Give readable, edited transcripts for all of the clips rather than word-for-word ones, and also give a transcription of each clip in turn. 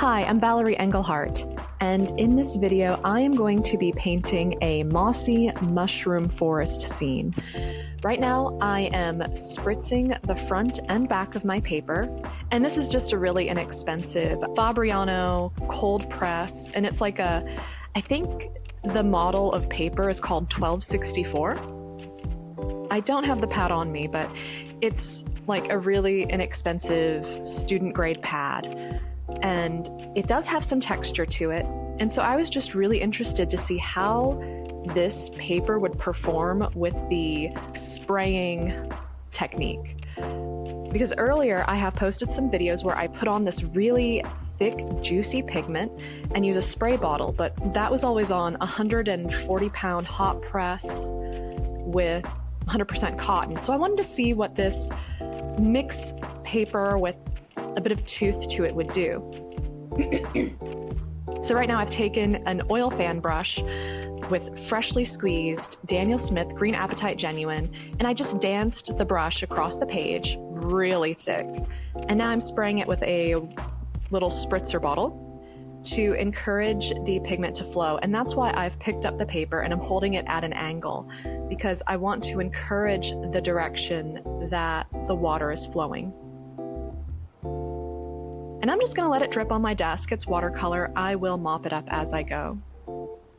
Hi, I'm Valerie Engelhart, and in this video I am going to be painting a mossy mushroom forest scene. Right now I am spritzing the front and back of my paper, and this is just a really inexpensive Fabriano cold press, and it's like I think the model of paper is called 1264. I don't have the pad on me, but it's like a really inexpensive student grade pad. And it does have some texture to it. And so I was just really interested to see how this paper would perform with the spraying technique. Because earlier I have posted some videos where I put on this really thick, juicy pigment and use a spray bottle, but that was always on a 140-pound hot press with 100% cotton. So I wanted to see what this mixed paper with a bit of tooth to it would do. So right now I've taken an oil fan brush with freshly squeezed Daniel Smith Green Apatite Genuine, and I just danced the brush across the page really thick. And now I'm spraying it with a little spritzer bottle to encourage the pigment to flow. And that's why I've picked up the paper and I'm holding it at an angle, because I want to encourage the direction that the water is flowing. And I'm just gonna let it drip on my desk. It's watercolor. I will mop it up as I go.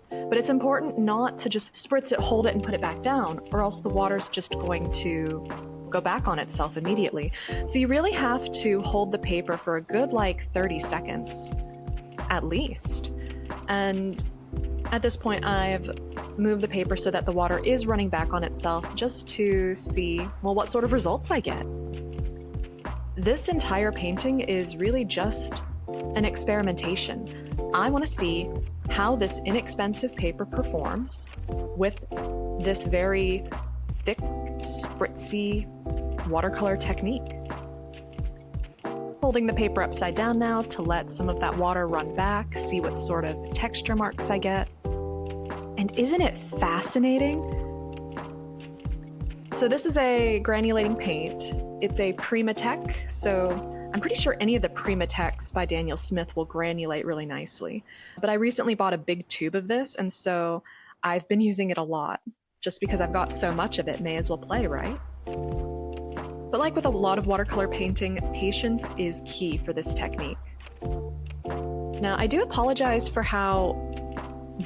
But it's important not to just spritz it, hold it, and put it back down, or else the water's just going to go back on itself immediately. So you really have to hold the paper for a good 30 seconds, at least. And at this point, I've moved the paper so that the water is running back on itself, just to see, well, what sort of results I get. This entire painting is really just an experimentation. I want to see how this inexpensive paper performs with this very thick, spritzy watercolor technique. Holding the paper upside down now to let some of that water run back, see what sort of texture marks I get. And isn't it fascinating? So this is a granulating paint. It's a Primatech, so I'm pretty sure any of the Primatechs by Daniel Smith will granulate really nicely. But I recently bought a big tube of this, and so I've been using it a lot. Just because I've got so much of it, may as well play, right? But like with a lot of watercolor painting, patience is key for this technique. Now, I do apologize for how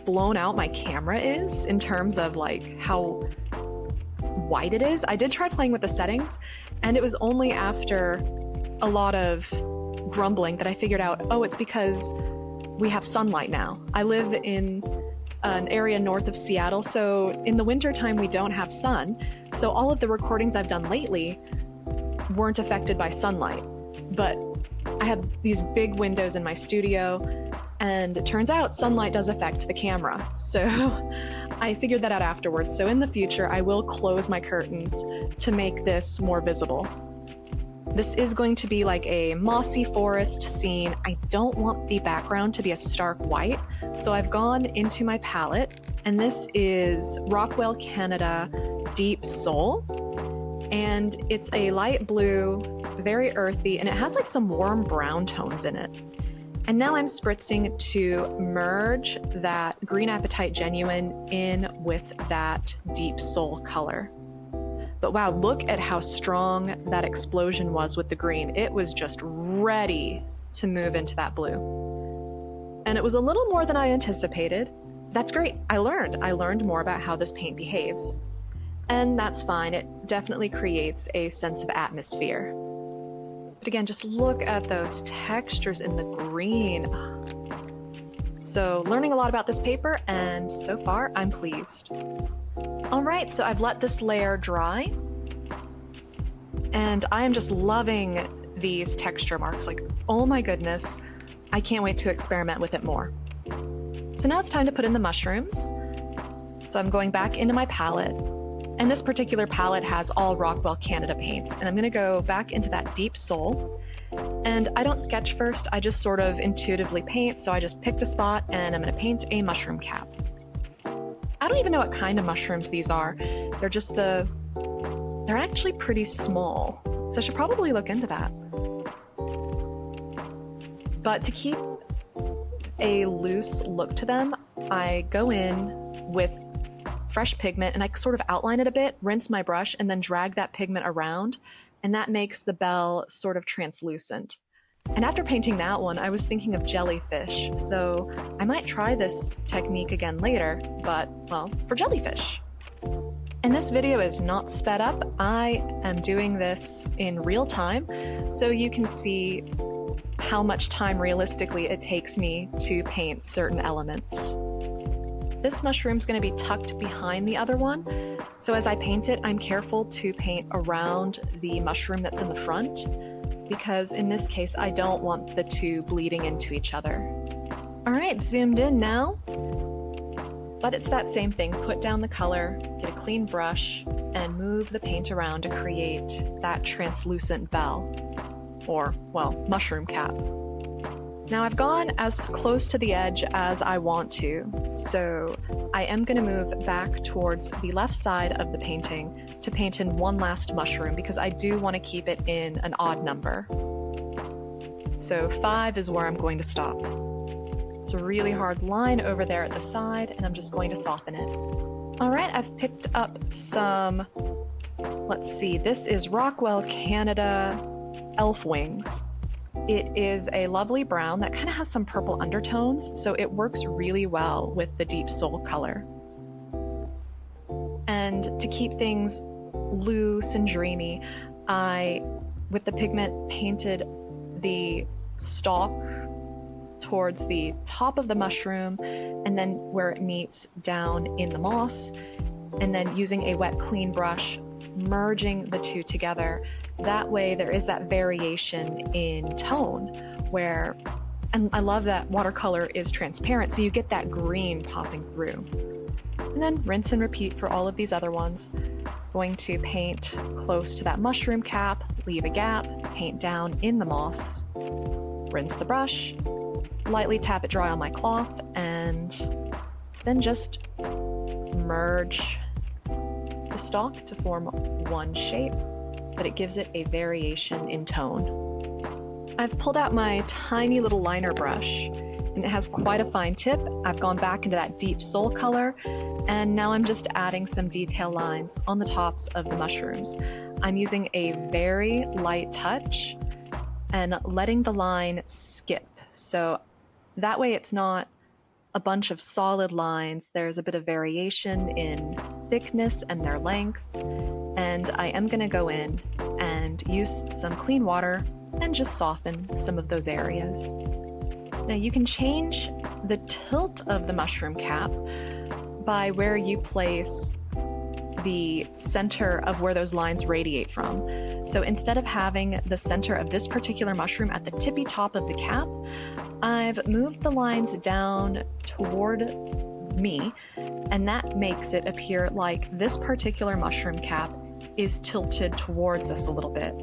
blown out my camera is in terms of how white it is. I did try playing with the settings, and it was only after a lot of grumbling that I figured out, oh, it's because we have sunlight now. I live in an area north of Seattle, so in the wintertime we don't have sun, so all of the recordings I've done lately weren't affected by sunlight. But I have these big windows in my studio, and it turns out sunlight does affect the camera. So I figured that out afterwards. So in the future, I will close my curtains to make this more visible. This is going to be like a mossy forest scene. I don't want the background to be a stark white, so I've gone into my palette, and this is Rockwell Canada Deep Soul. And it's a light blue, very earthy, and it has some warm brown tones in it. And now I'm spritzing to merge that Green Apatite Genuine in with that Deep Soul color. But wow, look at how strong that explosion was with the green. It was just ready to move into that blue. And it was a little more than I anticipated. That's great. I learned more about how this paint behaves. And that's fine. It definitely creates a sense of atmosphere. But again, just look at those textures in the green. So learning a lot about this paper, and so far I'm pleased. All right, so I've let this layer dry, and I am just loving these texture marks. Oh my goodness, I can't wait to experiment with it more. So now it's time to put in the mushrooms. So I'm going back into my palette. And this particular palette has all Rockwell Canada paints. And I'm gonna go back into that Deep Soul. And I don't sketch first, I just sort of intuitively paint. So I just picked a spot and I'm gonna paint a mushroom cap. I don't even know what kind of mushrooms these are. They're actually pretty small. So I should probably look into that. But to keep a loose look to them, I go in with fresh pigment and I sort of outline it a bit, rinse my brush, and then drag that pigment around, and that makes the bell sort of translucent. And after painting that one, I was thinking of jellyfish, so I might try this technique again later, but, well, for jellyfish. And this video is not sped up. I am doing this in real time, so you can see how much time realistically it takes me to paint certain elements. This mushroom's going to be tucked behind the other one, so as I paint it, I'm careful to paint around the mushroom that's in the front, because in this case, I don't want the two bleeding into each other. All right, zoomed in now. But it's that same thing. Put down the color, get a clean brush, and move the paint around to create that translucent bell, or, well, mushroom cap. Now I've gone as close to the edge as I want to, so I am going to move back towards the left side of the painting to paint in one last mushroom because I do want to keep it in an odd number. So 5 is where I'm going to stop. It's a really hard line over there at the side, and I'm just going to soften it. All right, I've picked up some, let's see, this is Rockwell Canada elf wings. It is a lovely brown that kind of has some purple undertones, so it works really well with the deep soul color. And to keep things loose and dreamy, I, with the pigment, painted the stalk towards the top of the mushroom and then where it meets down in the moss, and then using a wet clean brush, merging the two together. That way there is that variation in tone where, and I love that watercolor is transparent, so you get that green popping through. And then rinse and repeat for all of these other ones. Going to paint close to that mushroom cap, leave a gap, paint down in the moss, rinse the brush, lightly tap it dry on my cloth, and then just merge the stalk to form one shape, but it gives it a variation in tone. I've pulled out my tiny little liner brush, and it has quite a fine tip. I've gone back into that deep soul color, and now I'm just adding some detail lines on the tops of the mushrooms. I'm using a very light touch and letting the line skip. So that way it's not a bunch of solid lines. There's a bit of variation in thickness and their length. And I am going to go in and use some clean water and just soften some of those areas. Now you can change the tilt of the mushroom cap by where you place the center of where those lines radiate from. So instead of having the center of this particular mushroom at the tippy top of the cap, I've moved the lines down toward me, and that makes it appear like this particular mushroom cap is tilted towards us a little bit.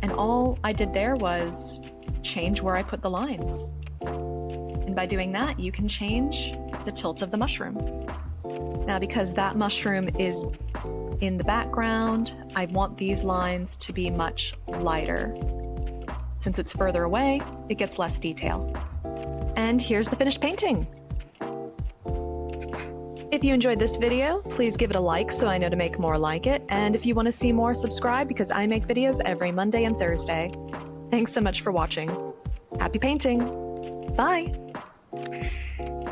And all I did there was change where I put the lines. And by doing that, you can change the tilt of the mushroom. Now, because that mushroom is in the background, I want these lines to be much lighter. Since it's further away, it gets less detail. And here's the finished painting. If you enjoyed this video, please give it a like so I know to make more like it. And if you want to see more, subscribe because I make videos every Monday and Thursday. Thanks so much for watching. Happy painting. Bye.